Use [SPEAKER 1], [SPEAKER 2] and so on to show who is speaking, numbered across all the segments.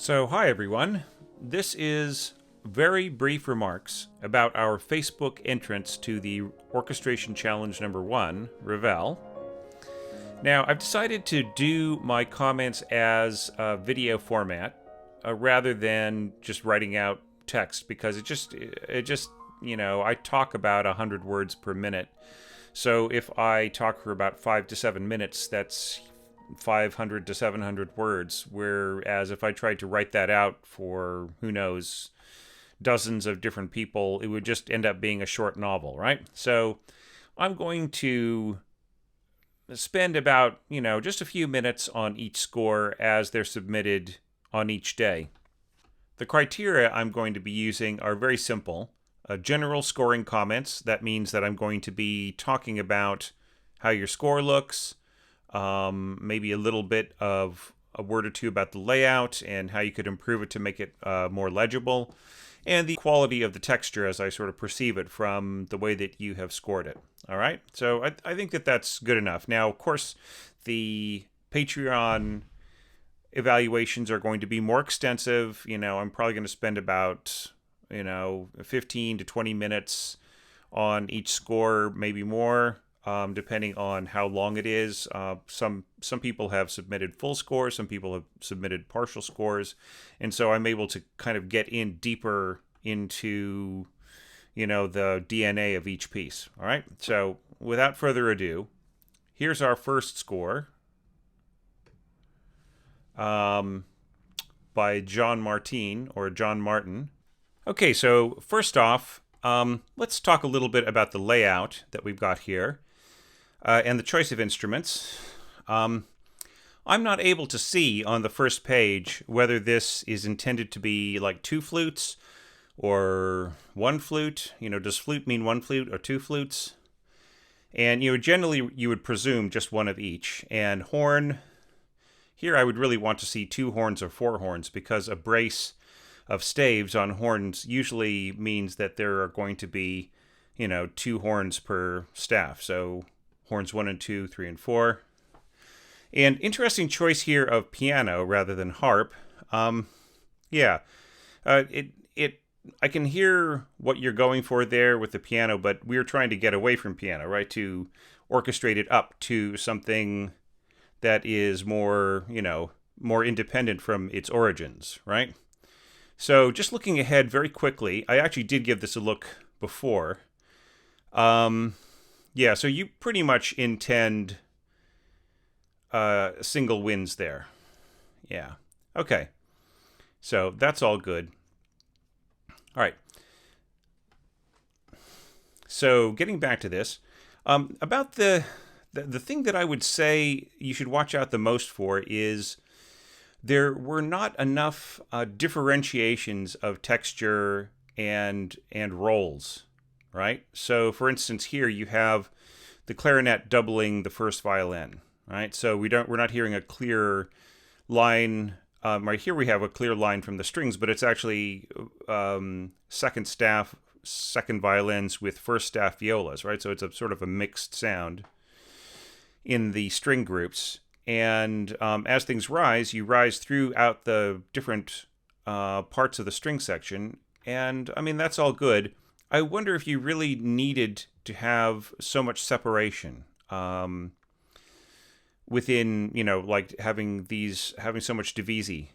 [SPEAKER 1] So, hi everyone. This is very brief remarks about our Facebook entrance to the Orchestration Challenge number 1, Ravel. Now, I've decided to do my comments as a video format rather than just writing out text because it just I talk about 100 words per minute. So if I talk for about 5 to 7 minutes, that's 500 to 700 words, whereas if I tried to write that out for, who knows, dozens of different people, it would just end up being a short novel, right? So I'm going to spend about, just a few minutes on each score as they're submitted on each day. The criteria I'm going to be using are very simple. General scoring comments. That means that I'm going to be talking about how your score looks, maybe a little bit of a word or two about the layout and how you could improve it to make it more legible, and the quality of the texture as I sort of perceive it from the way that you have scored it. All right? So I think that that's good enough. Now, of course, the Patreon evaluations are going to be more extensive. I'm probably going to spend about 15 to 20 minutes on each score, maybe more, depending on how long it is. Some people have submitted full scores, some people have submitted partial scores, and so I'm able to kind of get in deeper into, the DNA of each piece. All right, so without further ado, here's our first score by John Martin. Okay, so first off, let's talk a little bit about the layout that we've got here and the choice of instruments. I'm not able to see on the first page whether this is intended to be like two flutes or one flute. Does flute mean one flute or two flutes? And, generally you would presume just one of each. And horn, here I would really want to see two horns or four horns because a brace of staves on horns usually means that there are going to be, two horns per staff. So horns 1 and 2, 3 and 4. And interesting choice here of piano rather than harp. I can hear what you're going for there with the piano, but we're trying to get away from piano, right? To orchestrate it up to something that is more, more independent from its origins, right? So just looking ahead very quickly, I actually did give this a look before. So you pretty much intend single winds there. Yeah. Okay. So that's all good. All right. So getting back to this, about the thing that I would say you should watch out the most for is there were not enough differentiations of texture and rolls, right? So, for instance, here you have the clarinet doubling the first violin, right? So we're not hearing a clear line. Right here we have a clear line from the strings, but it's actually second staff, second violins with first staff violas, right? So it's a sort of a mixed sound in the string groups. And as things rise, you rise throughout the different parts of the string section. And, that's all good. I wonder if you really needed to have so much separation within, like having so much divisi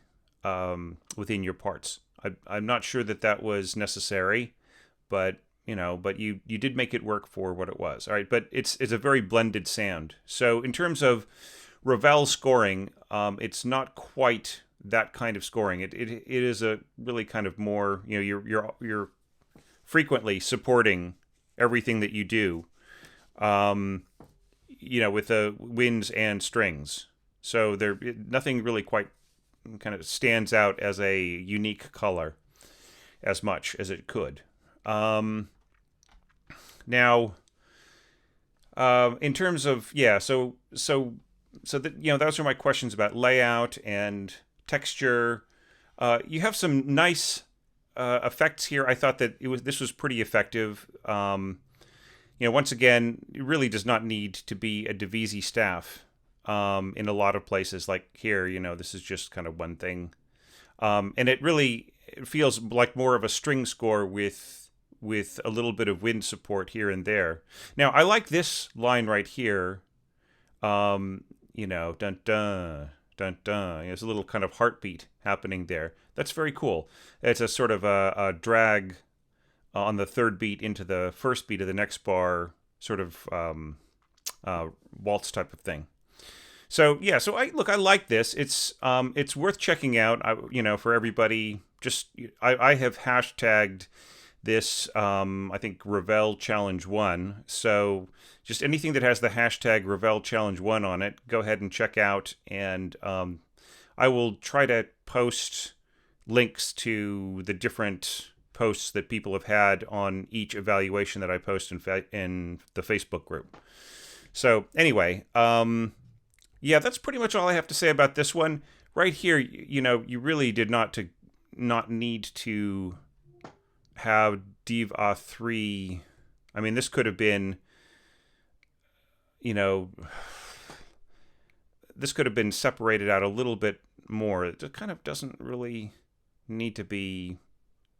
[SPEAKER 1] within your parts. I'm not sure that was necessary, but you did make it work for what it was. All right, but it's a very blended sound. So in terms of Ravel scoring, it's not quite that kind of scoring. It is a really kind of more, you're frequently supporting everything that you do, with the winds and strings. So nothing really quite kind of stands out as a unique color as much as it could. Now, in terms of, so that, those are my questions about layout and texture. You have some nice effects here. I thought that this was pretty effective. Once again, it really does not need to be a divisi staff in a lot of places. Like here, this is just kind of one thing. And it feels like more of a string score with a little bit of wind support here and there. Now, I like this line right here. Dun dun dun dun. There's a little kind of heartbeat happening there. That's very cool. It's a sort of a drag on the third beat into the first beat of the next bar, sort of waltz type of thing. So yeah, I like this. It's worth checking out. For everybody. I have hashtagged this. I think Ravel Challenge 1. So just anything that has the hashtag Ravel Challenge 1 on it, go ahead and check out. And I will try to post links to the different posts that people have had on each evaluation that I post in the Facebook group. So anyway, that's pretty much all I have to say about this one. Right here, you really did not need to have Div A3. I mean, this could have been, this could have been separated out a little bit more. It kind of doesn't really need to be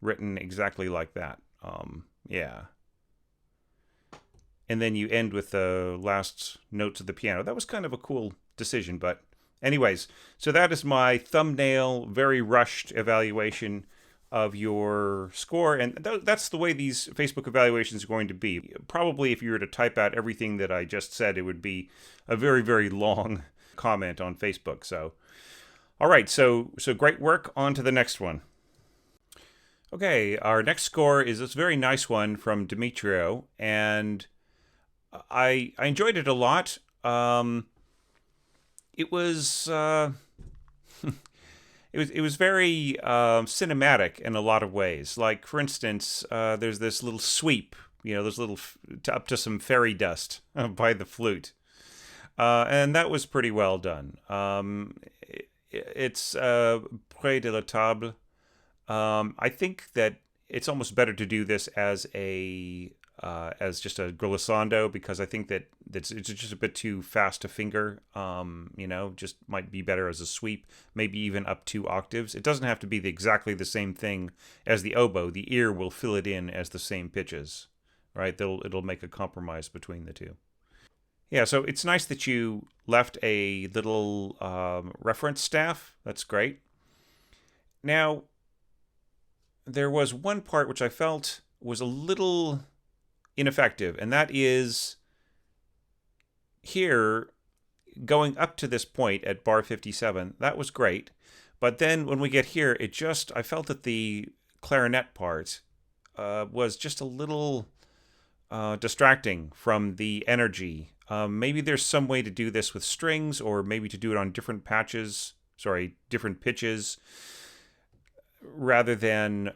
[SPEAKER 1] written exactly like that. And then you end with the last notes of the piano. That was kind of a cool decision, but anyways, so that is my thumbnail, very rushed evaluation of your score, and that's the way these Facebook evaluations are going to be. Probably if you were to type out everything that I just said, it would be a very, very long comment on Facebook. So, all right, so great work. On to the next one. Okay, our next score is this very nice one from Demetrio, and I enjoyed it a lot. It was it was very cinematic in a lot of ways. Like, for instance, there's this little sweep, there's little up to some fairy dust by the flute, and that was pretty well done. It's près de la table. I think that it's almost better to do this as just a glissando, because I think that it's just a bit too fast to finger. Just might be better as a sweep, maybe even up 2 octaves. It doesn't have to be exactly the same thing as the oboe. The ear will fill it in as the same pitches, right? It'll make a compromise between the two. Yeah, so it's nice that you left a little reference staff. That's great. Now, there was one part which I felt was a little ineffective, and that is here, going up to this point at bar 57. That was great, but then when we get here, I felt that the clarinet part was just a little distracting from the energy. Maybe there's some way to do this with strings, or maybe to do it on different pitches, rather than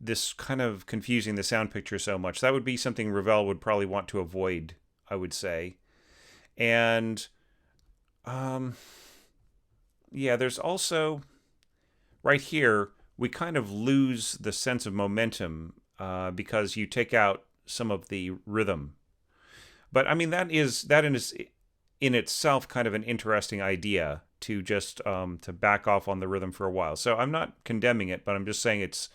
[SPEAKER 1] this kind of confusing the sound picture so much. That would be something Ravel would probably want to avoid, I would say. And there's also right here, we kind of lose the sense of momentum because you take out some of the rhythm. But I mean, that is in itself kind of an interesting idea, to just to back off on the rhythm for a while. So I'm not condemning it, but I'm just saying it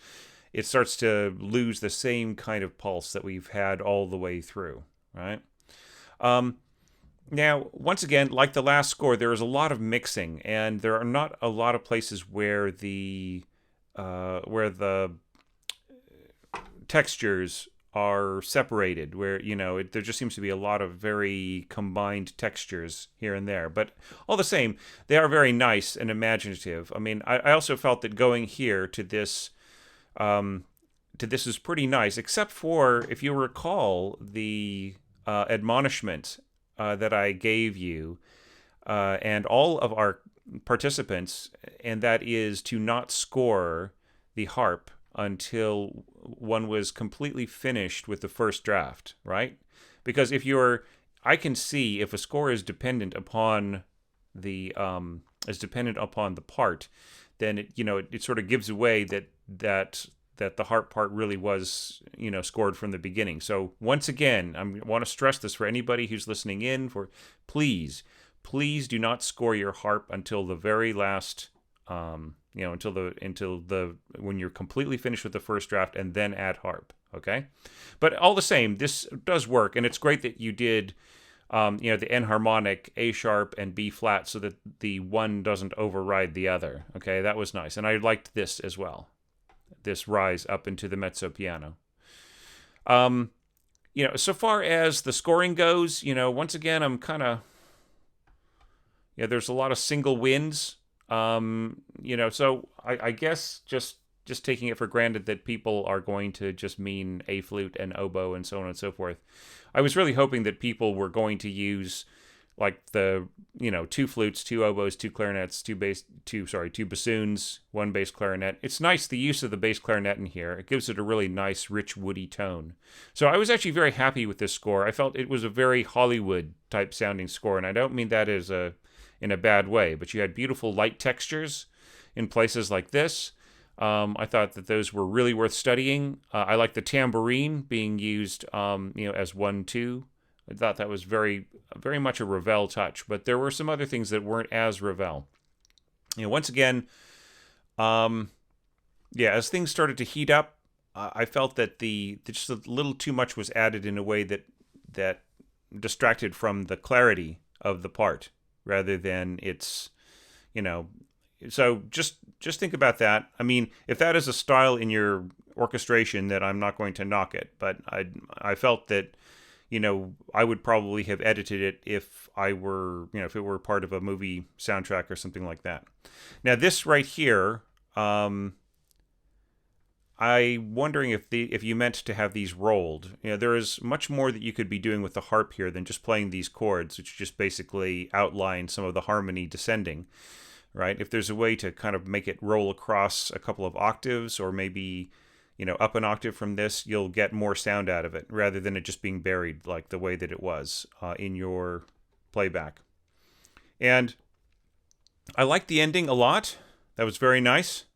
[SPEAKER 1] starts to lose the same kind of pulse that we've had all the way through, right? Now, once again, like the last score, there is a lot of mixing, and there are not a lot of places where the textures are separated, where there just seems to be a lot of very combined textures here and there. But all the same, they are very nice and imaginative. I mean, I also felt that going here to this is pretty nice, except for, if you recall, the admonishment that I gave you and all of our participants, and that is to not score the harp until one was completely finished with the first draft, right? Because I can see if a score is dependent upon the part, then it sort of gives away that the harp part really was scored from the beginning. So once again, I want to stress this for anybody who's listening in, for please please do not score your harp until the very last, until the when you're completely finished with the first draft, and then add harp. Okay, but all the same, this does work, and it's great that you did, the enharmonic A sharp and B flat, so that the one doesn't override the other. Okay, that was nice, and I liked this as well. This rise up into the mezzo piano. So far as the scoring goes, once again, I'm kind of, there's a lot of single wins. So I guess just taking it for granted that people are going to just mean A flute and oboe and so on and so forth. I was really hoping that people were going to use like the, 2 flutes, 2 oboes, 2 clarinets, 2 bassoons, 1 bass clarinet. It's nice, the use of the bass clarinet in here. It gives it a really nice, rich, woody tone. So I was actually very happy with this score. I felt it was a very Hollywood type sounding score, and I don't mean that as in a bad way, but you had beautiful light textures in places like this. I thought that those were really worth studying. I like the tambourine being used, as 1-2. I thought that was very, very much a Ravel touch, but there were some other things that weren't as Ravel. Once again, as things started to heat up, I felt that just a little too much was added in a way that distracted from the clarity of the part, rather than its, So just think about that. I mean, if that is a style in your orchestration, that I'm not going to knock it, but I felt that, I would probably have edited it if I were, if it were part of a movie soundtrack or something like that. Now, this right here, I'm wondering if you meant to have these rolled. There is much more that you could be doing with the harp here than just playing these chords, which just basically outline some of the harmony descending, right? If there's a way to kind of make it roll across a couple of octaves, or maybe, up an octave from this, you'll get more sound out of it, rather than it just being buried like the way that it was in your playback. And I liked the ending a lot. That was very nice.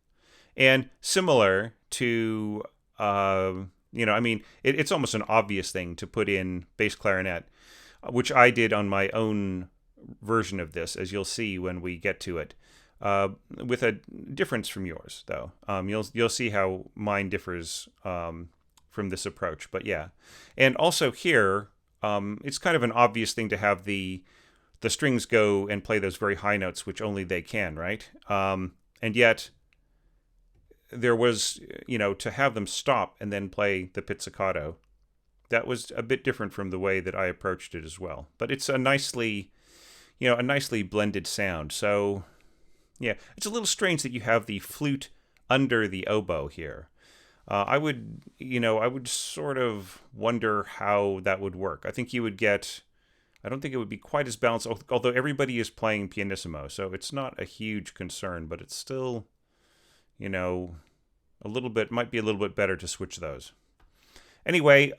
[SPEAKER 1] And similar to, it's almost an obvious thing to put in bass clarinet, which I did on my own version of this, as you'll see when we get to it. With a difference from yours, though. You'll see how mine differs from this approach. But yeah, and also here, it's kind of an obvious thing to have the strings go and play those very high notes, which only they can, right? And yet, there was, to have them stop and then play the pizzicato. That was a bit different from the way that I approached it as well. But it's a nicely blended sound. So, yeah, it's a little strange that you have the flute under the oboe here. I would sort of wonder how that would work. I think you would get, I don't think it would be quite as balanced, although everybody is playing pianissimo, so it's not a huge concern, but it's still, might be a little bit better to switch those. Anyway,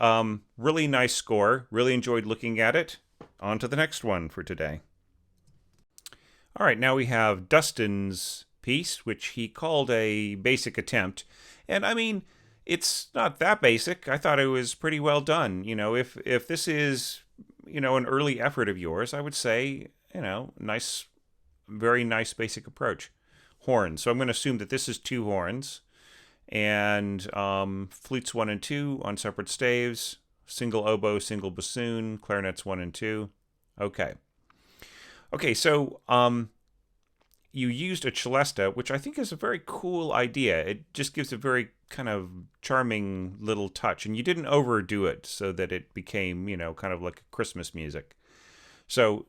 [SPEAKER 1] really nice score. Really enjoyed looking at it. On to the next one for today. All right, now we have Dustin's piece, which he called a basic attempt. And I mean, it's not that basic. I thought it was pretty well done. If this is, an early effort of yours, I would say, nice, very nice basic approach. Horns. So I'm going to assume that this is 2 horns. And flutes 1 and 2 on separate staves. Single oboe, single bassoon. Clarinets 1 and 2. Okay, so you used a celesta, which I think is a very cool idea. It just gives a very kind of charming little touch, and you didn't overdo it so that it became, kind of like Christmas music. So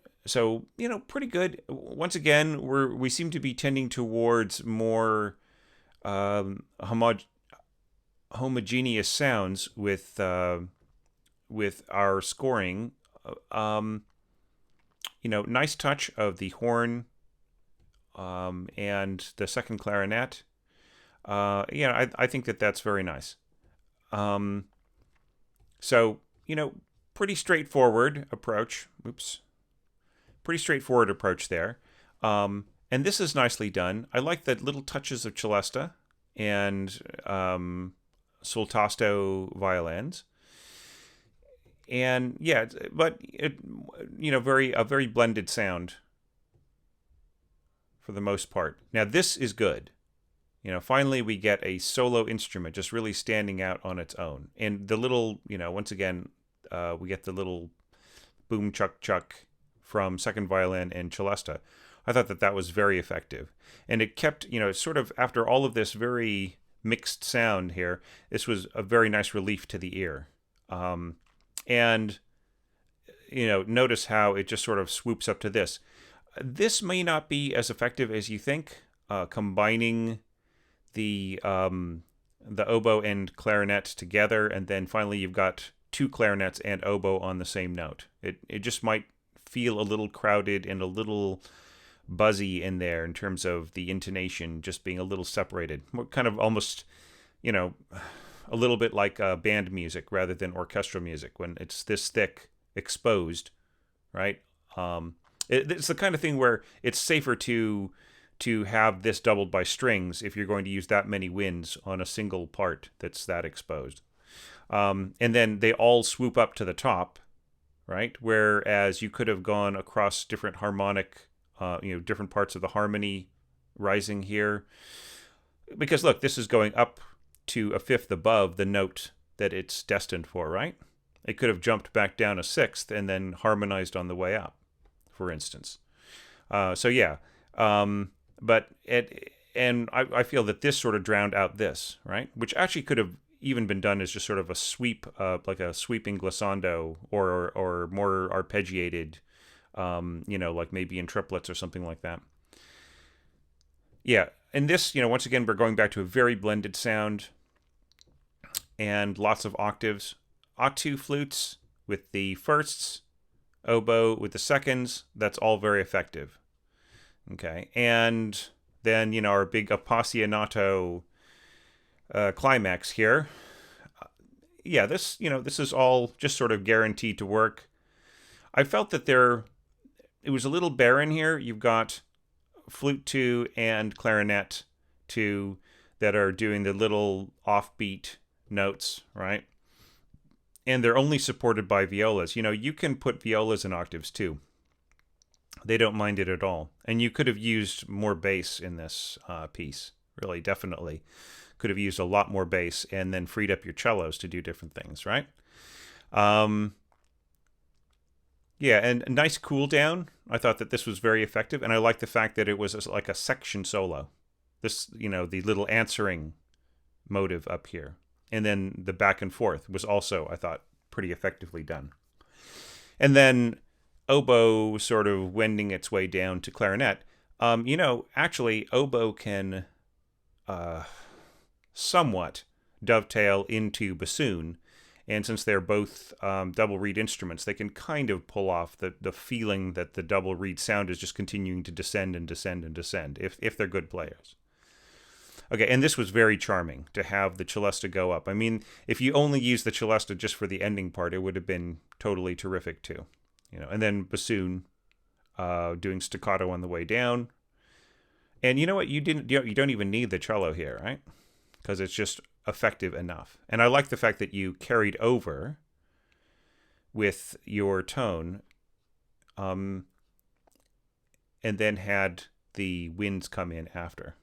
[SPEAKER 1] pretty good. Once again, we seem to be tending towards more homogeneous sounds with our scoring. Nice touch of the horn and the second clarinet. I think that's very nice. Pretty straightforward approach. Pretty straightforward approach there. And this is nicely done. I like the little touches of celesta and soltasto violins. And yeah, but it, a very blended sound for the most part. Now this is good. Finally we get a solo instrument just really standing out on its own. And the little, once again, we get the little boom chuck chuck from second violin and celesta. I thought that was very effective. And it kept, sort of after all of this very mixed sound here, this was a very nice relief to the ear. And, notice how it just sort of swoops up to this. This may not be as effective as you think, combining the oboe and clarinet together, and then finally you've got two clarinets and oboe on the same note. It just might feel a little crowded and a little buzzy in there in terms of the intonation just being a little separated. Kind of almost, a little bit like band music rather than orchestral music when it's this thick, exposed, right? It's the kind of thing where it's safer to have this doubled by strings if you're going to use that many winds on a single part that's that exposed. And then they all swoop up to the top, right? Whereas you could have gone across different harmonic, different parts of the harmony rising here. Because look, this is going up to a fifth above the note that it's destined for, right? It could have jumped back down a sixth and then harmonized on the way up, for instance. So yeah, but I feel that this sort of drowned out this, right? Which actually could have even been done as just sort of a sweep, like a sweeping glissando or more arpeggiated, like maybe in triplets or something like that. Yeah, and this, once again, we're going back to a very blended sound and lots of octaves. Octave flutes with the firsts, oboe with the seconds, that's all very effective. Okay, and then, our big appassionato climax here. Yeah, this is all just sort of guaranteed to work. I felt that it was a little barren here. You've got flute 2 and clarinet 2 that are doing the little offbeat notes, right? And they're only supported by violas. You can put violas in octaves too. They don't mind it at all. And you could have used more bass in this piece. Really, definitely. Could have used a lot more bass and then freed up your cellos to do different things, right? Yeah, and a nice cool down. I thought that this was very effective. And I like the fact that it was like a section solo. This, the little answering motive up here. And then the back and forth was also, I thought, pretty effectively done. And then oboe sort of wending its way down to clarinet. Actually, oboe can somewhat dovetail into bassoon. And since they're both double reed instruments, they can kind of pull off the feeling that the double reed sound is just continuing to descend and descend and descend, if they're good players. Okay, and this was very charming to have the celesta go up. I mean, if you only used the celesta just for the ending part, it would have been totally terrific too. And then bassoon doing staccato on the way down. And you know what? You don't even need the cello here, right? Because it's just effective enough. And I like the fact that you carried over with your tone, and then had the winds come in after.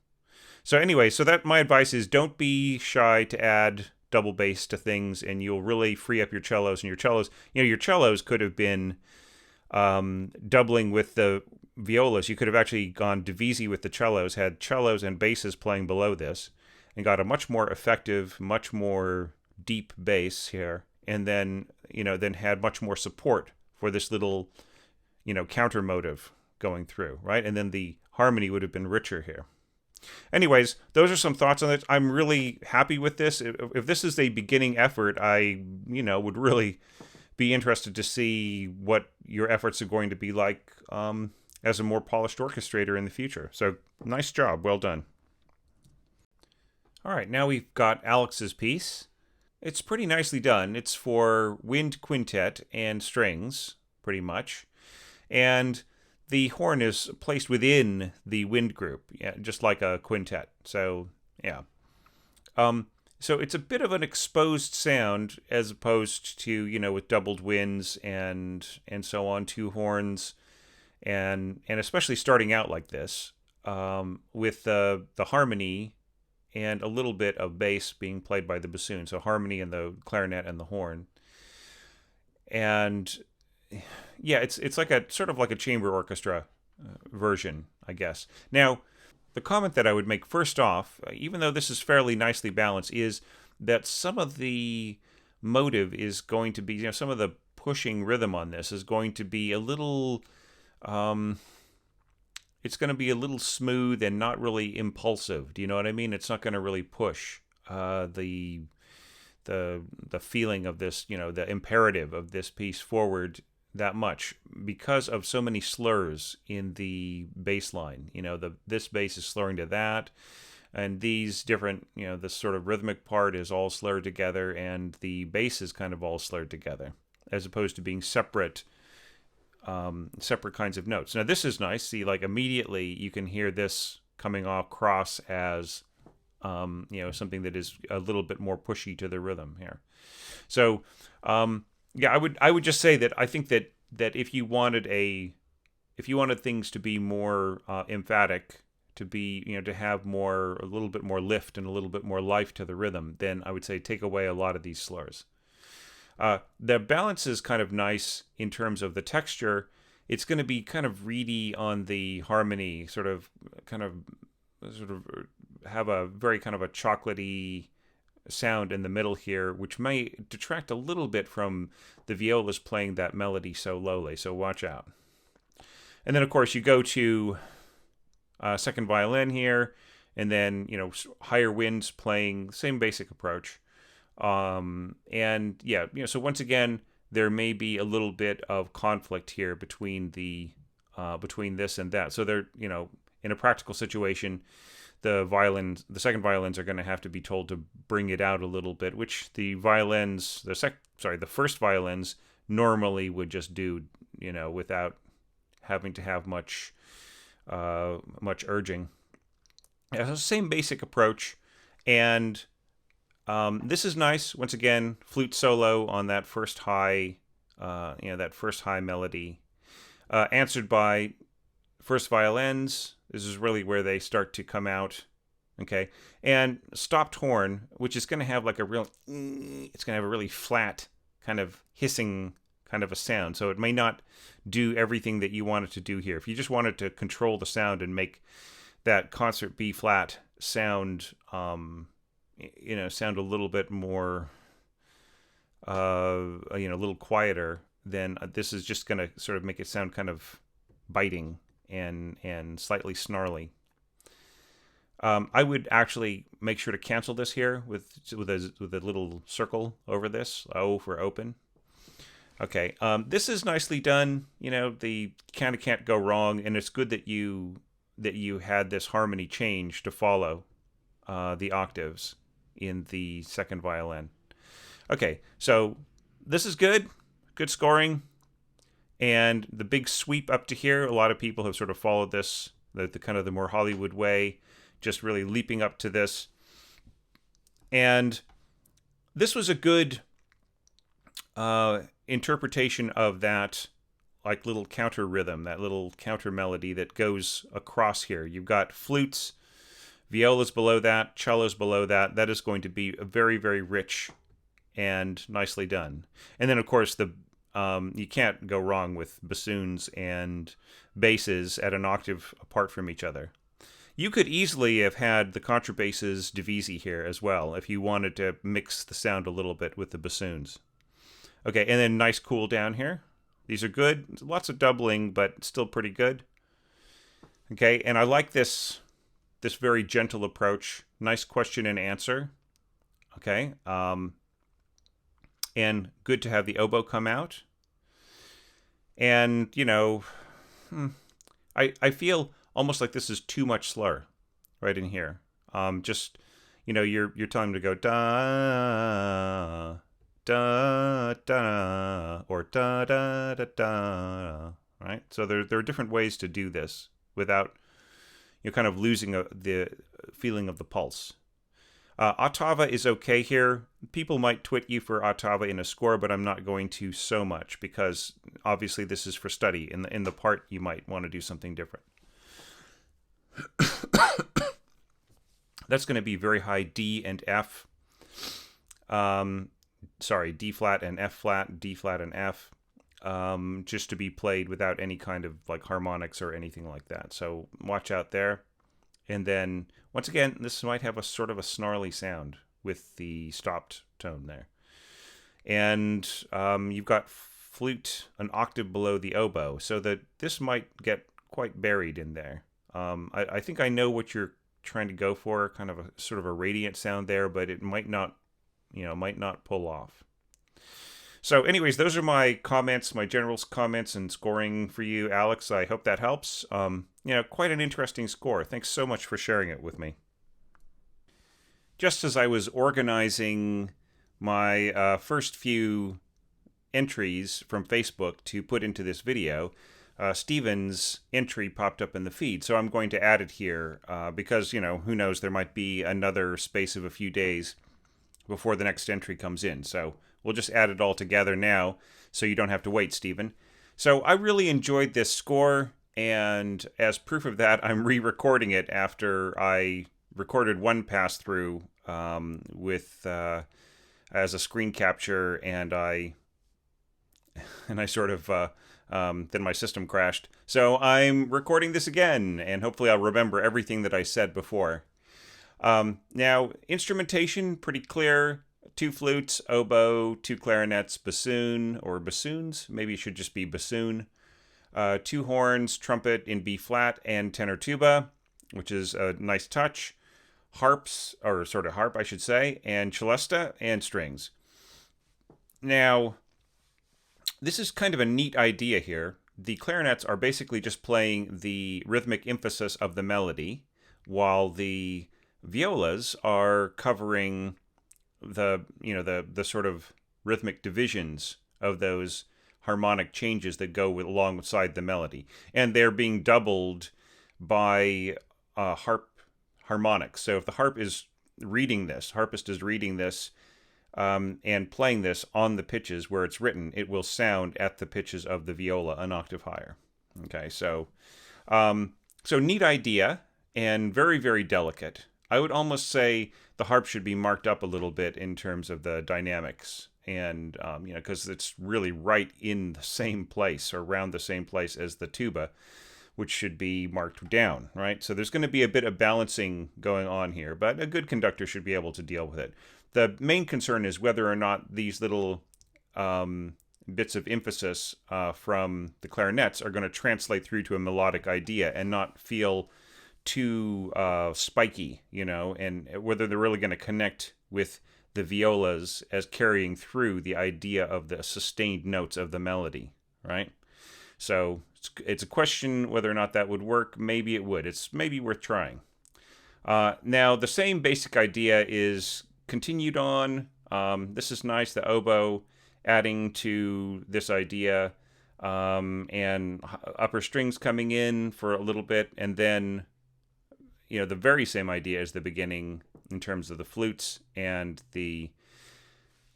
[SPEAKER 1] So anyway, that my advice is don't be shy to add double bass to things, and you'll really free up your cellos. And your cellos could have been doubling with the violas. You could have actually gone divisi with the cellos, had cellos and basses playing below this, and got a much more effective, much more deep bass here, and then had much more support for this little, counter motive going through, right? And then the harmony would have been richer here. Anyways, those are some thoughts on it. I'm really happy with this. If this is a beginning effort, I, would really be interested to see what your efforts are going to be like as a more polished orchestrator in the future. So, nice job. Well done. All right, now we've got Alex's piece. It's pretty nicely done. It's for wind quintet and strings, pretty much. And the horn is placed within the wind group, yeah, just like a quintet. So, yeah. So it's a bit of an exposed sound as opposed to, with doubled winds and so on, two horns, and especially starting out like this. with the harmony and a little bit of bass being played by the bassoon. So harmony and the clarinet and the horn. And yeah, it's like a sort of like a chamber orchestra version, I guess. Now, the comment that I would make first off, even though this is fairly nicely balanced, is that some of the motive is going to be, some of the pushing rhythm on this is going to be a little, it's going to be a little smooth and not really impulsive. Do you know what I mean? It's not going to really push the feeling of this, the imperative of this piece forward that much because of so many slurs in the bass line. This bass is slurring to that, and these different, this sort of rhythmic part is all slurred together, and the bass is kind of all slurred together, as opposed to being separate kinds of notes. Now this is nice. See, like immediately you can hear this coming across as something that is a little bit more pushy to the rhythm here. So yeah, I would just say that I think that if you wanted things to be more emphatic, to be to have a little bit more lift and a little bit more life to the rhythm, then I would say take away a lot of these slurs. The balance is kind of nice in terms of the texture. It's going to be kind of reedy on the harmony, sort of have a very kind of a chocolatey sound in the middle here, which may detract a little bit from the violas playing that melody so lowly, so watch out. And then of course you go to second violin here, and then higher winds playing same basic approach, and yeah, so once again there may be a little bit of conflict here between between this and that. So they're in a practical situation, the second violins are going to have to be told to bring it out a little bit, which the first violins normally would just do, without having to have much urging. Yeah, so same basic approach, and this is nice. Once again, flute solo on that first high, melody, answered by first violins. This is really where they start to come out, okay? And stopped horn, which is going to have like it's going to have a really flat kind of hissing kind of a sound. So it may not do everything that you want it to do here. If you just wanted to control the sound and make that concert B flat sound, sound a little bit more, a little quieter, then this is just going to sort of make it sound kind of biting and slightly snarly. I would actually make sure to cancel this here with a little circle over this. O for open. Okay, this is nicely done. The kind of can't go wrong, and it's good that you had this harmony change to follow the octaves in the second violin. Okay, so this is good scoring. And the big sweep up to here, a lot of people have sort of followed this, the kind of the more Hollywood way, just really leaping up to this. And this was a good interpretation of that like little counter rhythm, that little counter melody that goes across here. You've got flutes, violas below that, cellos below that. That is going to be a very, very rich and nicely done. And then, of course, you can't go wrong with bassoons and basses at an octave apart from each other. You could easily have had the contrabasses divisi here as well if you wanted to mix the sound a little bit with the bassoons. Okay, and then nice cool down here. These are good. Lots of doubling, but still pretty good. Okay, and I like this very gentle approach. Nice question and answer. Okay, and good to have the oboe come out. And, I feel almost like this is too much slur right in here. Just, you're telling them to go da, da, da, or da, da, da, da, right? So there are different ways to do this without kind of losing the feeling of the pulse. Ottava is okay here. People might twit you for ottava in a score, but I'm not going to so much because obviously this is for study. In the part, you might want to do something different. That's going to be very high D and F. Sorry, D flat and F flat, D flat and F. Just to be played without any kind of like harmonics or anything like that. So watch out there. And then once again, this might have a sort of a snarly sound with the stopped tone there. And you've got flute an octave below the oboe, so that this might get quite buried in there. I think I know what you're trying to go for, kind of a sort of a radiant sound there, but it might not, might not pull off. So anyways, those are my comments, my general comments and scoring for you, Alex. I hope that helps. Quite an interesting score. Thanks so much for sharing it with me. Just as I was organizing my first few entries from Facebook to put into this video, Steven's entry popped up in the feed. So I'm going to add it here because, who knows, there might be another space of a few days before the next entry comes in. So we'll just add it all together now so you don't have to wait, Steven. So I really enjoyed this score, and as proof of that, I'm re-recording it after I recorded one pass-through with as a screen capture, and I sort of then my system crashed. So I'm recording this again, and hopefully I'll remember everything that I said before. Now, instrumentation, pretty clear. 2 flutes, oboe, 2 clarinets, bassoon, or bassoons. Maybe it should just be bassoon. 2 horns, trumpet in B flat, and tenor tuba, which is a nice touch. Harps, or sort of harp, I should say, and celesta, and strings. Now, this is kind of a neat idea here. The clarinets are basically just playing the rhythmic emphasis of the melody, while the violas are covering the sort of rhythmic divisions of those harmonic changes that go alongside the melody, and they're being doubled by harp harmonics. So if the harpist is reading this and playing this on the pitches where it's written, it will sound at the pitches of the viola an octave higher. Okay, so neat idea, and very, very delicate. I would almost say the harp should be marked up a little bit in terms of the dynamics, and because it's really right in the same place, or around the same place as the tuba, which should be marked down, right? So there's going to be a bit of balancing going on here, but a good conductor should be able to deal with it. The main concern is whether or not these little bits of emphasis from the clarinets are going to translate through to a melodic idea and not feel too spiky, and whether they're really going to connect with the violas as carrying through the idea of the sustained notes of the melody, right? So it's a question whether or not that would work. Maybe it would. It's maybe worth trying. Now, the same basic idea is continued on. This is nice, the oboe adding to this idea, and upper strings coming in for a little bit, and then the very same idea as the beginning in terms of the flutes and the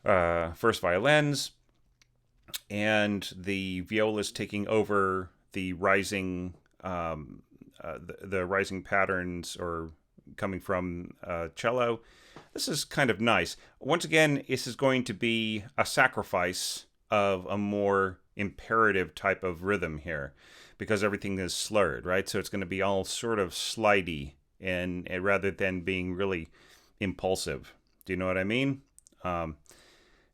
[SPEAKER 1] first violins, and the violas taking over the rising the rising patterns, or coming from cello. This is kind of nice. Once again, this is going to be a sacrifice of a more imperative type of rhythm here, because everything is slurred, right? So it's going to be all sort of slidey, and rather than being really impulsive. Do you know what I mean?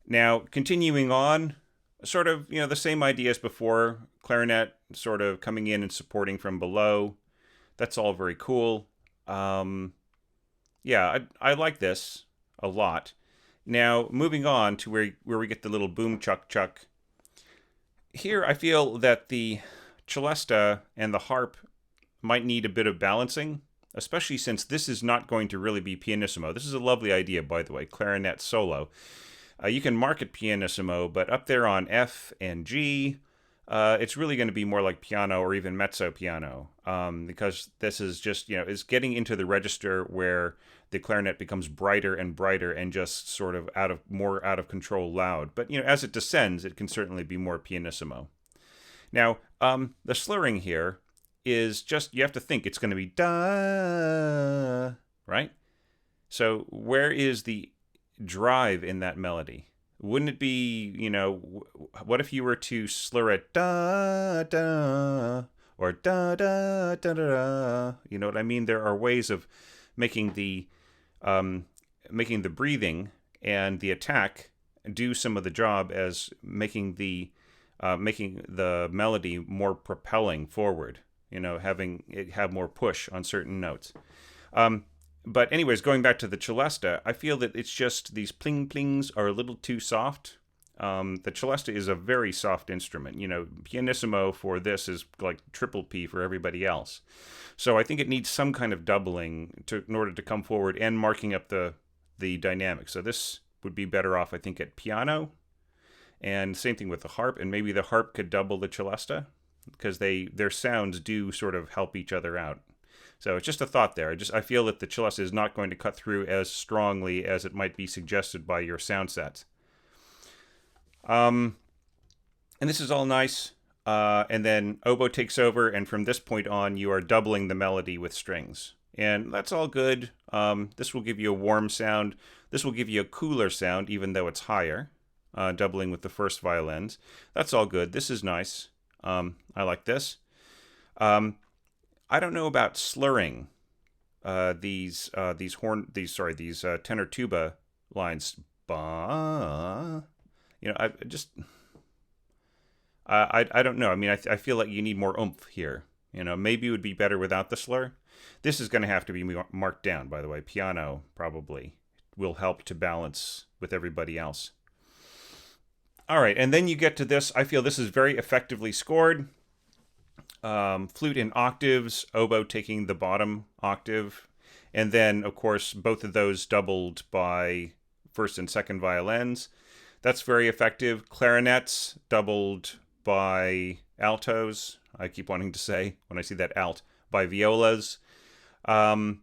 [SPEAKER 1] Now, continuing on, sort of, the same idea as before. Clarinet sort of coming in and supporting from below. That's all very cool. Yeah, I like this a lot. Now, moving on to where we get the little boom chuck chuck. Here, I feel that the celesta and the harp might need a bit of balancing, especially since this is not going to really be pianissimo. This is a lovely idea, by the way, clarinet solo. You can mark it pianissimo, but up there on F and G, it's really going to be more like piano or even mezzo piano, because this is just, is getting into the register where the clarinet becomes brighter and brighter and just sort of more out of control loud. But, as it descends, it can certainly be more pianissimo. Now, the slurring here is just, you have to think it's going to be da, right? So where is the drive in that melody? Wouldn't it be, what if you were to slur it da, da, or da, da, da, da, da? You know what I mean? There are ways of making the breathing and the attack do some of the job as making the melody more propelling forward. Having it have more push on certain notes. But anyways, going back to the celesta, I feel that it's just these pling plings are a little too soft. The celesta is a very soft instrument. Pianissimo for this is like triple P for everybody else. So I think it needs some kind of doubling in order to come forward and marking up the dynamics. So this would be better off, I think, at piano. And same thing with the harp, and maybe the harp could double the celesta because their sounds do sort of help each other out. So it's just a thought there. I feel that the celesta is not going to cut through as strongly as it might be suggested by your sound sets. And this is all nice. And then oboe takes over, and from this point on, you are doubling the melody with strings. And that's all good. This will give you a warm sound. This will give you a cooler sound, even though it's higher, doubling with the first violins. That's all good. This is nice. I like this. I don't know about slurring these tenor tuba lines. Ba. I don't know. I mean, I feel like you need more oomph here. Maybe it would be better without the slur. This is going to have to be marked down, by the way. Piano probably will help to balance with everybody else. All right, and then you get to this. I feel this is very effectively scored. Flute in octaves, oboe taking the bottom octave, and then, of course, both of those doubled by first and second violins. That's very effective. Clarinets doubled by altos. I keep wanting to say, when I see that alt, by violas. And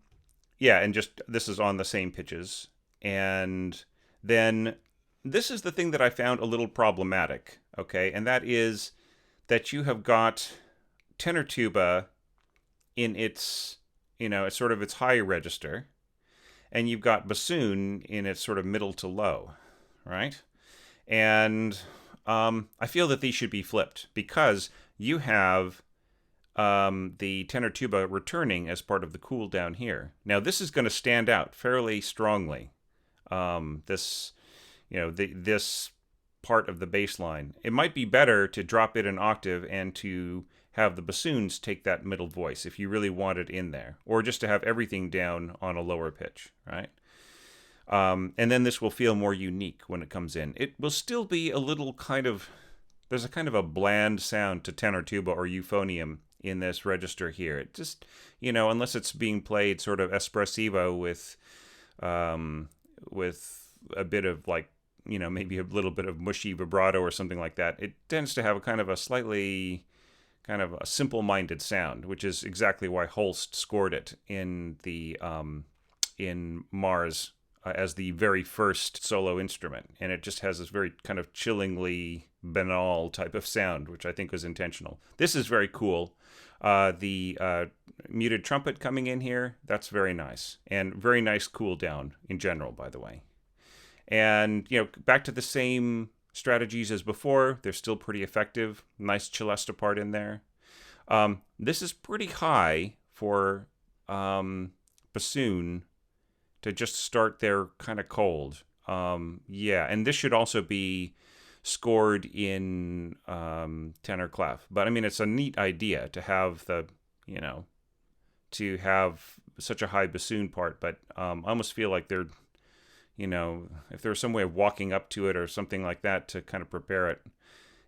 [SPEAKER 1] just this is on the same pitches. And then this is the thing that I found a little problematic, okay? And that is that you have got tenor tuba in its, it's sort of its high register, and you've got bassoon in its sort of middle to low, right? And I feel that these should be flipped because you have the tenor tuba returning as part of the cool down here. Now this is going to stand out fairly strongly. This part of the bass line. It might be better to drop it an octave and to have the bassoons take that middle voice if you really want it in there, or just to have everything down on a lower pitch, right? And then this will feel more unique when it comes in. It will still be a little there's a kind of a bland sound to tenor tuba or euphonium in this register here. It just, unless it's being played sort of espressivo with a bit of maybe a little bit of mushy vibrato or something like that, it tends to have a kind of a slightly kind of a simple-minded sound, which is exactly why Holst scored it in in Mars as the very first solo instrument, and it just has this very kind of chillingly banal type of sound, which I think was intentional. This is very cool. The muted trumpet coming in here, that's very nice, and very nice cool down in general, by the way. And back to the same strategies as before. They're still pretty effective. Nice celesta part in there. This is pretty high for bassoon to just start there kind of cold. And this should also be scored in tenor clef. But I mean, it's a neat idea to have to have such a high bassoon part. But I almost feel like they're, if there was some way of walking up to it or something like that to kind of prepare it,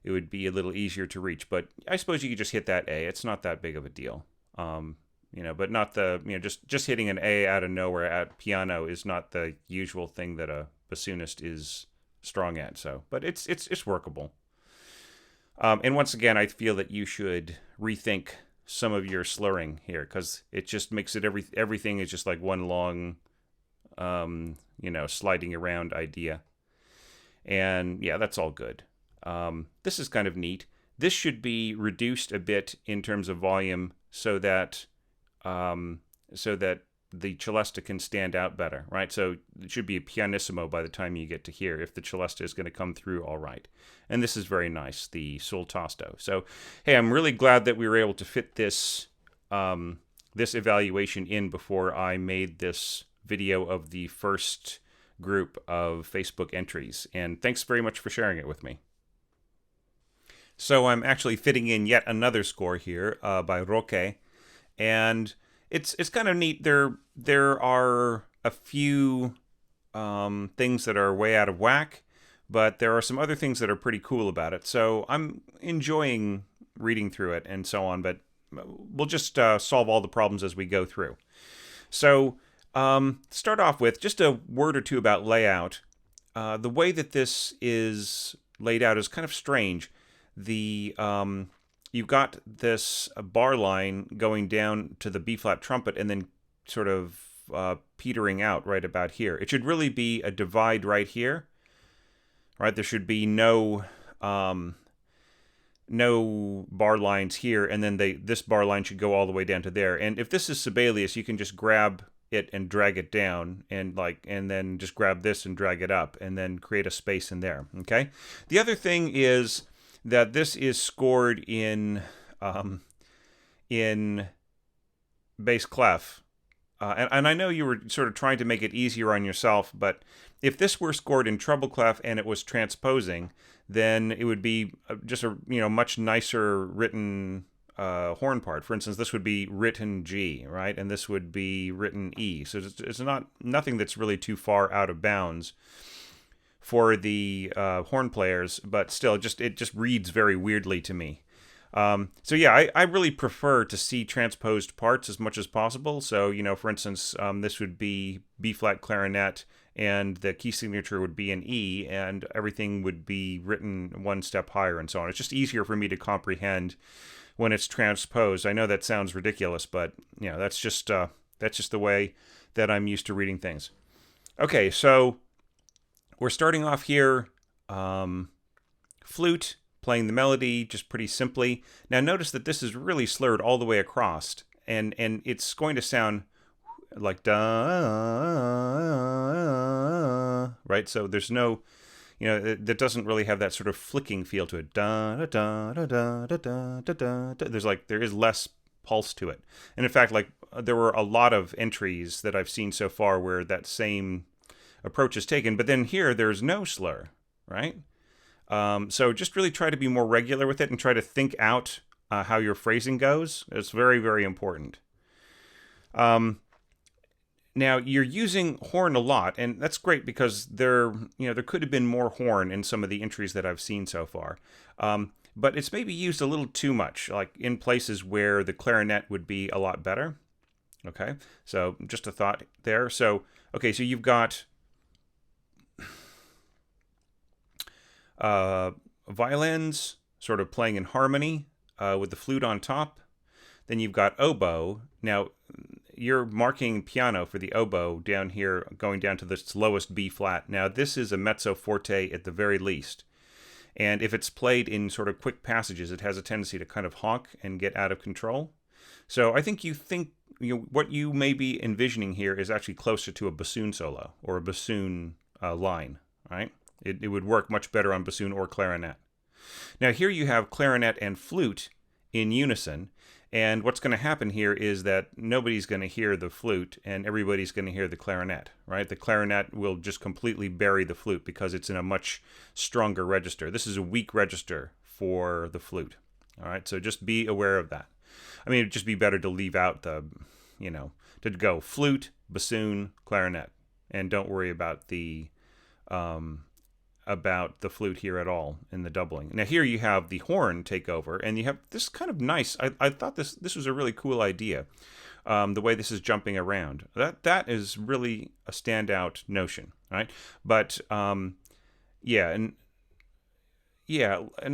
[SPEAKER 1] it would be a little easier to reach. But I suppose you could just hit that A. It's not that big of a deal. But not just hitting an A out of nowhere at piano is not the usual thing that a bassoonist is strong at. So, but it's workable. And once again, I feel that you should rethink some of your slurring here, because it just makes it everything is just like one long, sliding around idea. And yeah, that's all good. This is kind of neat. this should be reduced a bit in terms of volume so that the celesta can stand out better, right? So it should be a pianissimo by the time you get to here if the celesta is going to come through all right. And this is very nice, the sul tasto. So, hey, I'm really glad that we were able to fit this this evaluation in before I made this video of the first group of Facebook entries. And thanks very much for sharing it with me. So I'm actually fitting in yet another score here by Roque, and it's kind of neat. There are a few things that are way out of whack, but there are some other things that are pretty cool about it. So I'm enjoying reading through it and so on, but we'll just solve all the problems as we go through. So start off with just a word or two about layout. The way that this is laid out is kind of strange. You've got this bar line going down to the B-flat trumpet and then sort of petering out right about here. It should really be a divide right here, right? There should be no bar lines here, and then this bar line should go all the way down to there. And if this is Sibelius, you can just grab it and drag it down, and then just grab this and drag it up, and then create a space in there. Okay. The other thing is that this is scored in bass clef, and I know you were sort of trying to make it easier on yourself, but if this were scored in treble clef and it was transposing, then it would be just a much nicer written horn part. For instance, this would be written G, right, and this would be written E. So it's nothing that's really too far out of bounds for the horn players, but still, it just reads very weirdly to me. So yeah, I really prefer to see transposed parts as much as possible. So, for instance, this would be B-flat clarinet, and the key signature would be an E, and everything would be written one step higher and so on. It's just easier for me to comprehend when it's transposed. I know that sounds ridiculous, but that's just the way that I'm used to reading things. Okay, so we're starting off here, flute, playing the melody just pretty simply. Now notice that this is really slurred all the way across, and it's going to sound like da, right? So there's no, that doesn't really have that sort of flicking feel to it. Da da da da da da da da. There is less pulse to it, and in fact, there were a lot of entries that I've seen so far where that same approach is taken, but then here there's no slur, right? So just really try to be more regular with it and try to think out how your phrasing goes. It's very, very important. Now you're using horn a lot, and that's great because there could have been more horn in some of the entries that I've seen so far. But it's maybe used a little too much, like in places where the clarinet would be a lot better. Okay, so just a thought there. So you've got violins sort of playing in harmony with the flute on top. Then you've got oboe. Now, you're marking piano for the oboe down here, going down to this lowest B flat. Now, this is a mezzo forte at the very least. And if it's played in sort of quick passages, it has a tendency to kind of honk and get out of control. So I think what you may be envisioning here is actually closer to a bassoon solo or a bassoon line, right? It would work much better on bassoon or clarinet. Now here you have clarinet and flute in unison, and what's going to happen here is that nobody's going to hear the flute and everybody's going to hear the clarinet, right? The clarinet will just completely bury the flute because it's in a much stronger register. This is a weak register for the flute, all right? So just be aware of that. I mean, it'd just be better to leave out to go flute, bassoon, clarinet, and don't worry about the flute here at all in the doubling. Now here you have the horn take over, and you have this kind of nice, I thought this was a really cool idea, the way this is jumping around. That is really a standout notion, right? But and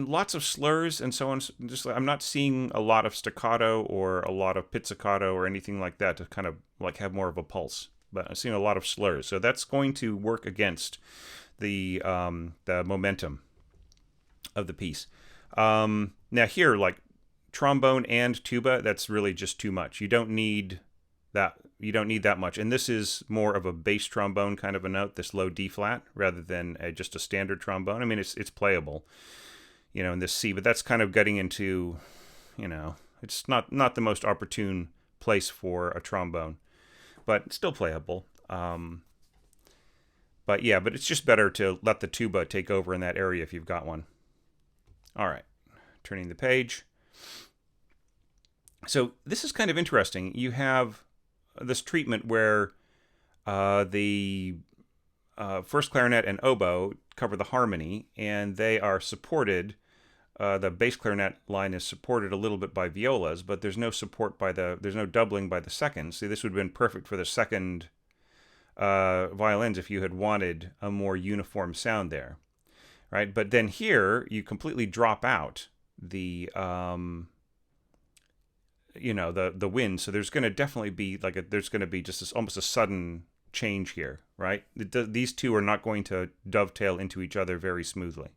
[SPEAKER 1] lots of slurs and so on. Just I'm not seeing a lot of staccato or a lot of pizzicato or anything like that to kind of have more of a pulse. But I'm seeing a lot of slurs, so that's going to work against the momentum of the piece. Now here, like trombone and tuba, that's really just too much. You don't need that. You don't need that much. And this is more of a bass trombone kind of a note, this low D flat, rather than just a standard trombone. I mean, it's playable, in this C, but that's kind of getting into, it's not the most opportune place for a trombone, but still playable. But it's just better to let the tuba take over in that area if you've got one. All right, turning the page. So this is kind of interesting. You have this treatment where the first clarinet and oboe cover the harmony, and they are supported. The bass clarinet line is supported a little bit by violas, but there's no support there's no doubling by the seconds. See, this would have been perfect for the second violins if you had wanted a more uniform sound there, right? But then here you completely drop out the the wind, so there's going to definitely be there's going to be just almost a sudden change here, right? These two are not going to dovetail into each other very smoothly.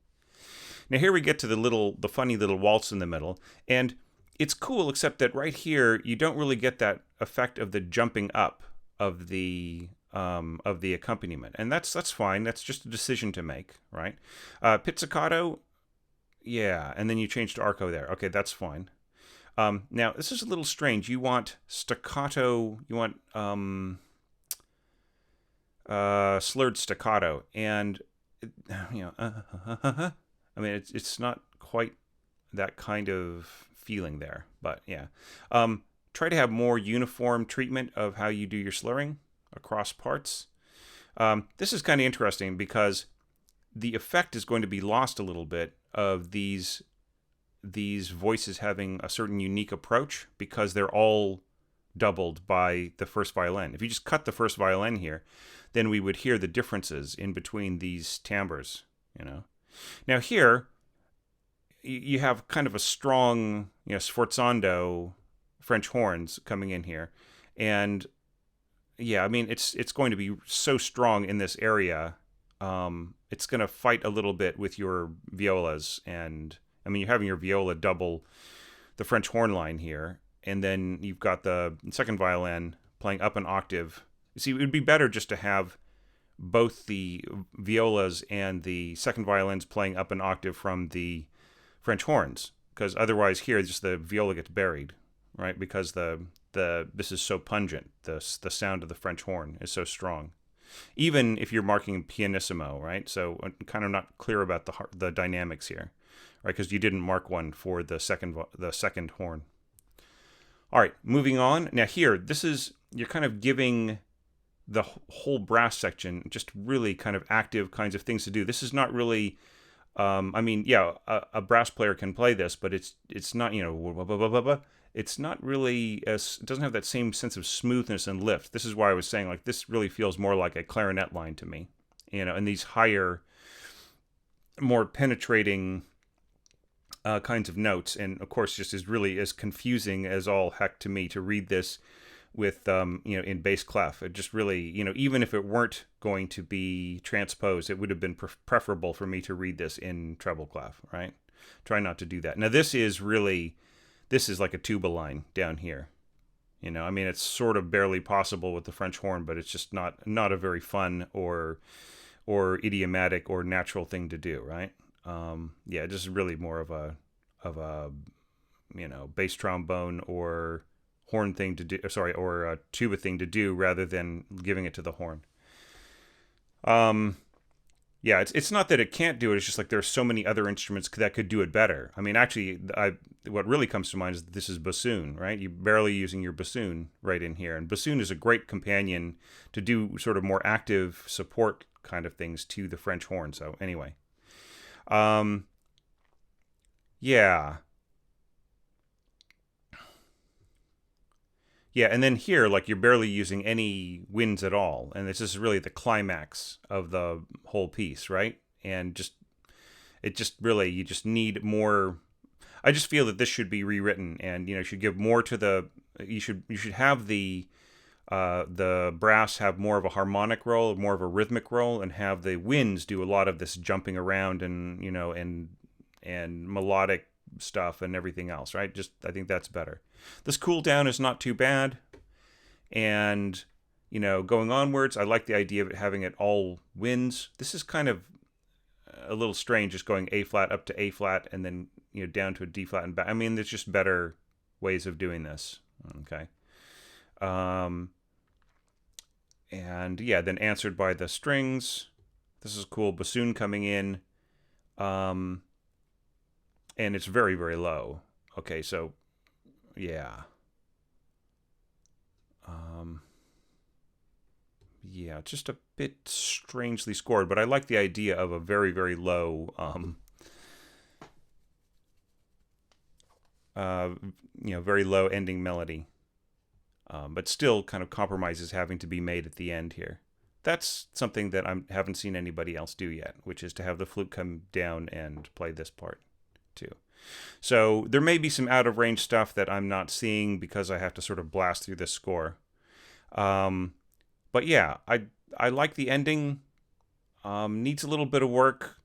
[SPEAKER 1] Now here we get to the funny little waltz in the middle, and it's cool, except that right here you don't really get that effect of the jumping up of the accompaniment, and that's fine. That's just a decision to make, right? Pizzicato, yeah, and then you change to arco there. Okay, that's fine. Now this is a little strange. You want staccato. You want slurred staccato, and I mean, it's not quite that kind of feeling there, but yeah. Try to have more uniform treatment of how you do your slurring across parts. This is kind of interesting because the effect is going to be lost a little bit of these voices having a certain unique approach because they're all doubled by the first violin. If you just cut the first violin here, then we would hear the differences in between these timbres, Now here, you have kind of a strong, sforzando French horns coming in here. And yeah, I mean, it's going to be so strong in this area. It's going to fight a little bit with your violas. And I mean, you're having your viola double the French horn line here. And then you've got the second violin playing up an octave. See, it would be better just to have both the violas and the second violins playing up an octave from the French horns, because otherwise here just the viola gets buried, right? Because this is so pungent. The sound of the French horn is so strong, even if you're marking pianissimo, right? So I'm kind of not clear about the dynamics here, right? Because you didn't mark one for the second horn. All right, moving on. Now here, you're kind of giving the whole brass section just really kind of active kinds of things to do. This is not really, I mean, yeah, a brass player can play this, but it's not, it's not really, it doesn't have that same sense of smoothness and lift. This is why I was saying, this really feels more like a clarinet line to me, and these higher, more penetrating kinds of notes. And of course, just is really as confusing as all heck to me to read this with in bass clef. It just really, even if it weren't going to be transposed, it would have been preferable for me to read this in treble clef, right? Try not to do that. Now this is like a tuba line down here. I mean, it's sort of barely possible with the French horn, but it's just not a very fun or idiomatic or natural thing to do, right? Yeah, just really more of a bass trombone or horn thing to do, or a tuba thing to do rather than giving it to the horn. Yeah, it's not that it can't do it. It's just there's so many other instruments that could do it better. I mean, actually, what really comes to mind is this is bassoon, right? You're barely using your bassoon right in here. And bassoon is a great companion to do sort of more active support kind of things to the French horn. So anyway, yeah. Yeah, and then here, you're barely using any winds at all. And this is really the climax of the whole piece, right? And you just need more. I just feel that this should be rewritten and, should give more to you should have the brass have more of a harmonic role, more of a rhythmic role, and have the winds do a lot of this jumping around and, and melodic stuff and everything else, right? Just I think that's better. This cool down is not too bad, and going onwards, I like the idea of it having it all winds. This is kind of a little strange, just going A flat up to A flat and then down to a D flat and back. I mean, there's just better ways of doing this. Okay. And yeah, then answered by the strings. This is cool. Bassoon coming in. And it's very, very low. Okay, so yeah. Yeah, just a bit strangely scored, but I like the idea of a very, very low very low ending melody. But still kind of compromises having to be made at the end here. That's something that I haven't seen anybody else do yet, which is to have the flute come down and play this part too. So there may be some out of range stuff that I'm not seeing because I have to sort of blast through this score. But yeah, I like the ending. Needs a little bit of work.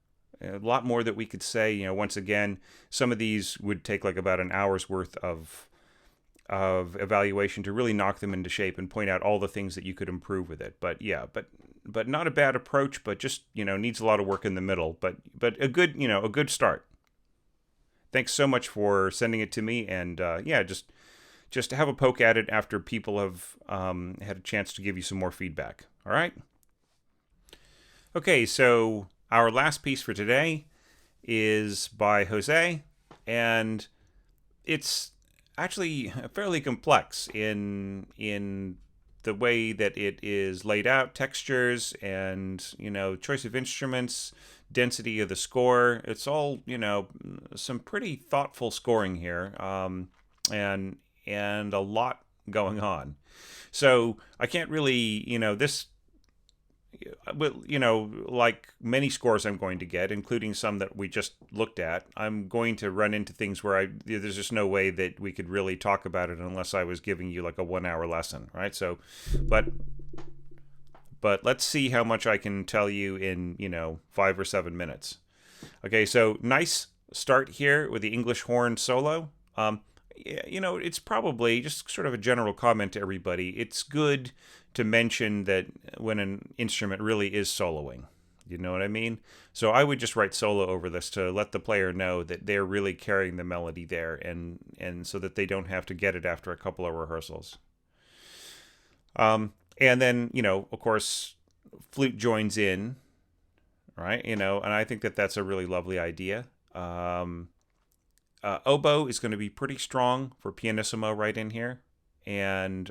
[SPEAKER 1] A lot more that we could say. Once again, some of these would take like about an hour's worth of evaluation to really knock them into shape and point out all the things that you could improve with it. But yeah, but not a bad approach, but just needs a lot of work in the middle. But a good a good start. Thanks so much for sending it to me, and yeah, just to have a poke at it after people have had a chance to give you some more feedback. All right. Okay, so our last piece for today is by José, and it's actually fairly complex in the way that it is laid out, textures and choice of instruments, density of the score. It's all some pretty thoughtful scoring here, and a lot going on. So I can't really this. Like many scores I'm going to get, including some that we just looked at, I'm going to run into things where there's just no way that we could really talk about it unless I was giving you like a 1 hour lesson, right? So, but let's see how much I can tell you in 5 or 7 minutes. Okay, so nice start here with the English horn solo. It's probably just sort of a general comment to everybody. It's good to mention that when an instrument really is soloing. You know what I mean? So I would just write solo over this to let the player know that they're really carrying the melody there, and so that they don't have to get it after a couple of rehearsals. And then, of course, flute joins in, right? And I think that that's a really lovely idea. Oboe is going to be pretty strong for pianissimo right in here. And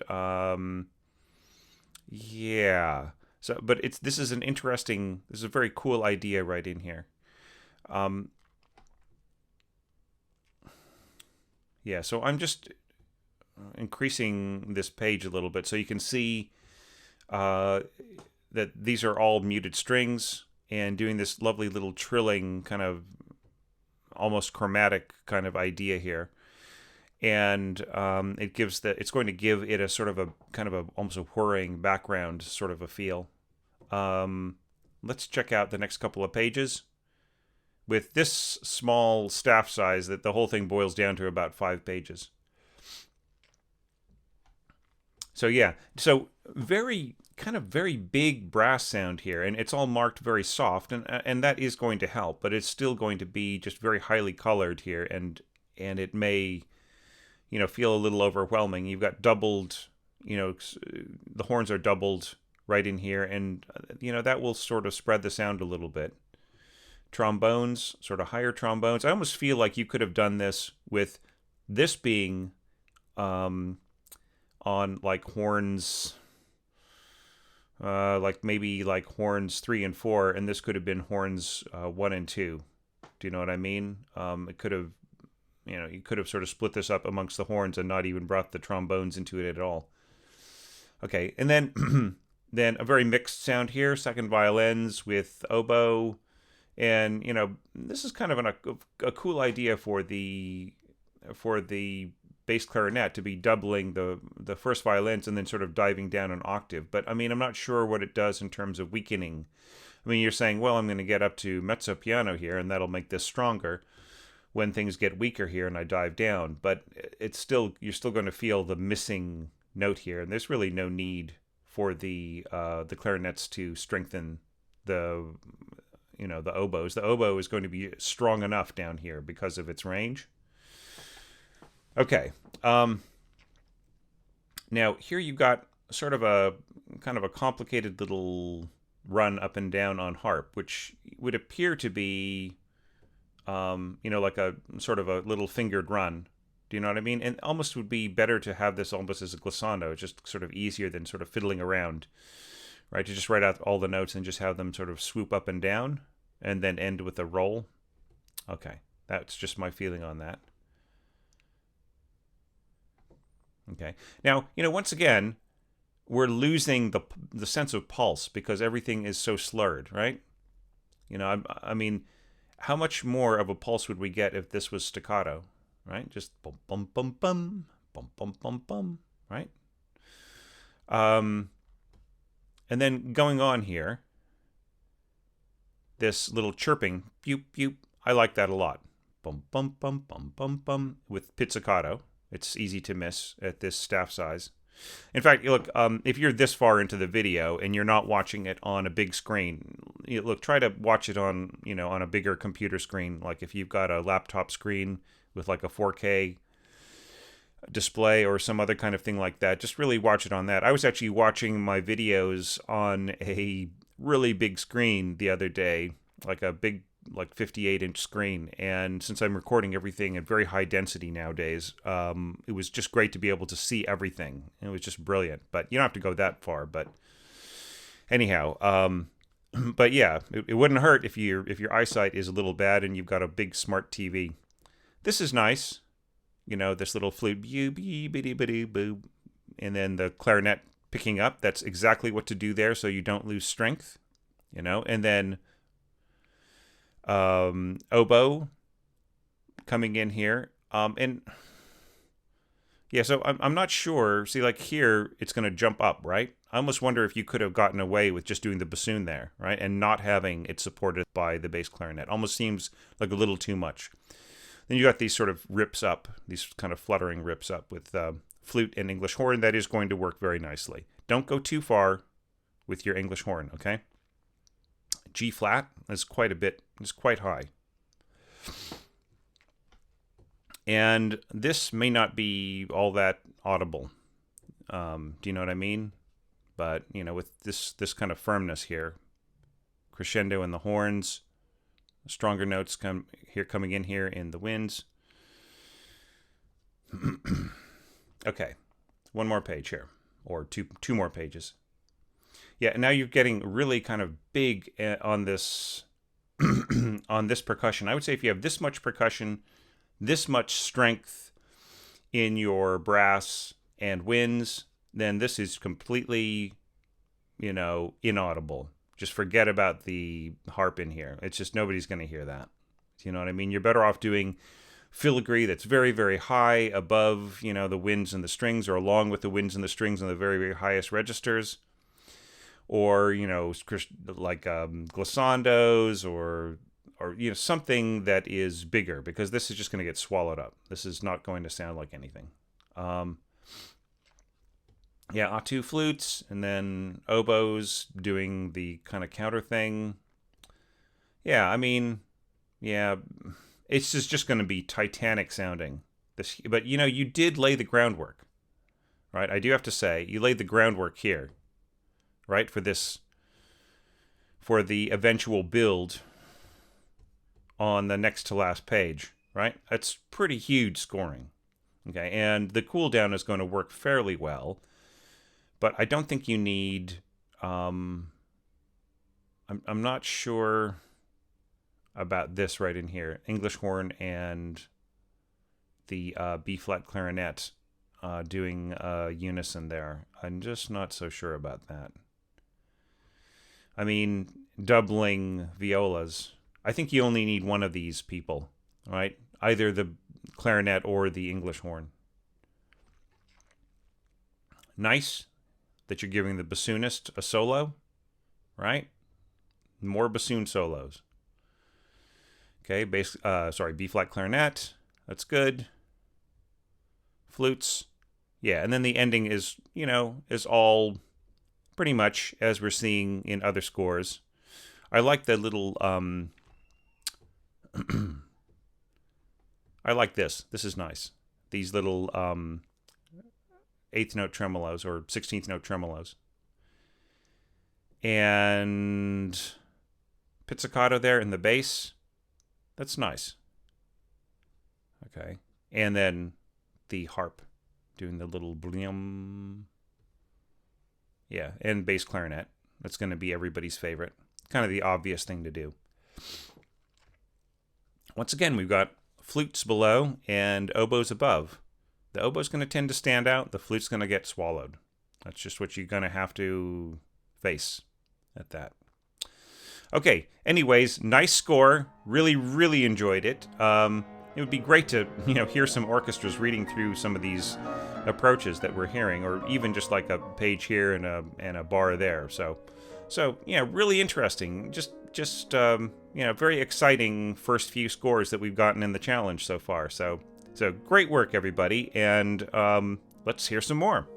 [SPEAKER 1] yeah. So, but this is a very cool idea right in here. Yeah, so I'm just increasing this page a little bit so you can see that these are all muted strings and doing this lovely little trilling kind of almost chromatic kind of idea here. And it's going to give it a sort of a kind of almost a whirring background sort of a feel. Let's check out the next couple of pages. With this small staff size, that the whole thing boils down to about 5 pages. So yeah, so very big brass sound here, and it's all marked very soft, and that is going to help, but it's still going to be just very highly colored here, and it may feel a little overwhelming. You've got doubled, the horns are doubled right in here, and that will sort of spread the sound a little bit. Trombones, sort of higher trombones. I almost feel like you could have done this with this being on like horns, like maybe like horns 3 and 4, and this could have been horns 1 and 2. Do you know what I mean? It could have, you could have sort of split this up amongst the horns and not even brought the trombones into it at all. Okay, and then then a very mixed sound here. Second violins with oboe, and this is kind of a cool idea for the bass clarinet to be doubling the first violins and then sort of diving down an octave. But I mean, I'm not sure what it does in terms of weakening. I mean, you're saying, well, I'm going to get up to mezzo piano here, and that'll make this stronger. when things get weaker here and I dive down. But it's still, you're still going to feel the missing note here, and there's really no need for the clarinets to strengthen the the oboes. The oboe is going to be strong enough down here because of its range. Okay. Now here you've got sort of a kind of a complicated little run up and down on harp, which would appear to be like a sort of a little fingered run. Do you know what I mean? And almost would be better to have this almost as a glissando. It's just sort of easier than sort of fiddling around, right? To just write out all the notes and just have them sort of swoop up and down and then end with a roll. Okay, that's just my feeling on that. Okay, now, once again, we're losing the sense of pulse because everything is so slurred, right? I mean, how much more of a pulse would we get if this was staccato? Right? Just bum, bum, bum, bum, bum, bum, bum, bum, right? And then going on here, this little chirping, pew, pew, I like that a lot. Bum, bum, bum, bum, bum, bum, with pizzicato. It's easy to miss at this staff size. In fact, look, if you're this far into the video and you're not watching it on a big screen, look, try to watch it on, on a bigger computer screen. Like if you've got a laptop screen with like a 4K display or some other kind of thing like that, just really watch it on that. I was actually watching my videos on a really big screen the other day, like a big, like 58-inch screen. And since I'm recording everything at very high density nowadays, it was just great to be able to see everything. It was just brilliant. But you don't have to go that far. But anyhow, but yeah, it wouldn't hurt if your eyesight is a little bad and you've got a big smart TV. This is nice, this little flute, and then the clarinet picking up. That's exactly what to do there so you don't lose strength, and then oboe coming in here. And yeah, so I'm not sure. See, like here, it's going to jump up, right? I almost wonder if you could have gotten away with just doing the bassoon there, right? And not having it supported by the bass clarinet. Almost seems like a little too much. Then you got these sort of rips up, these kind of fluttering rips up with flute and English horn. That is going to work very nicely. Don't go too far with your English horn, okay? G flat is quite a bit, is quite high. And this may not be all that audible. Do you know what I mean? But, with this kind of firmness here, crescendo in the horns, stronger notes coming in here in the winds. Okay, one more page here, or two more pages. Yeah, now you're getting really kind of big on this on this percussion. I would say if you have this much percussion, this much strength in your brass and winds, then this is completely, inaudible. Just forget about the harp in here. It's just nobody's going to hear that. You know what I mean? You're better off doing filigree that's very, very high above, the winds and the strings, or along with the winds and the strings in the very, very highest registers. Or, like glissandos or something that is bigger, because this is just going to get swallowed up. This is not going to sound like anything. Yeah, two flutes, and then oboes doing the kind of counter thing. Yeah, I mean, yeah, it's just going to be Titanic sounding. But, you did lay the groundwork, right? I do have to say, you laid the groundwork here, right, for the eventual build on the next to last page, right? That's pretty huge scoring, okay? And the cool down is going to work fairly well. But I don't think you need, I'm not sure about this right in here. English horn and the B-flat clarinet doing unison there. I'm just not so sure about that. I mean, doubling violas. I think you only need one of these people, right? Either the clarinet or the English horn. Nice that you're giving the bassoonist a solo, right? More bassoon solos. Okay, B flat clarinet. That's good. Flutes. Yeah, and then the ending is, is all pretty much as we're seeing in other scores. I like the little, I like this. This is nice. These little, 8th note tremolos or 16th note tremolos. And pizzicato there in the bass. That's nice. Okay. And then the harp doing the little blim. Yeah, and bass clarinet. That's going to be everybody's favorite. Kind of the obvious thing to do. Once again, we've got flutes below and oboes above. The oboe's going to tend to stand out. The flute's going to get swallowed. That's just what you're going to have to face at that. Okay, anyways, nice score. Really, really enjoyed it. It would be great to, hear some orchestras reading through some of these approaches that we're hearing, or even just like a page here and a bar there. So really interesting. Just very exciting first few scores that we've gotten in the challenge so far. So great work, everybody, and let's hear some more.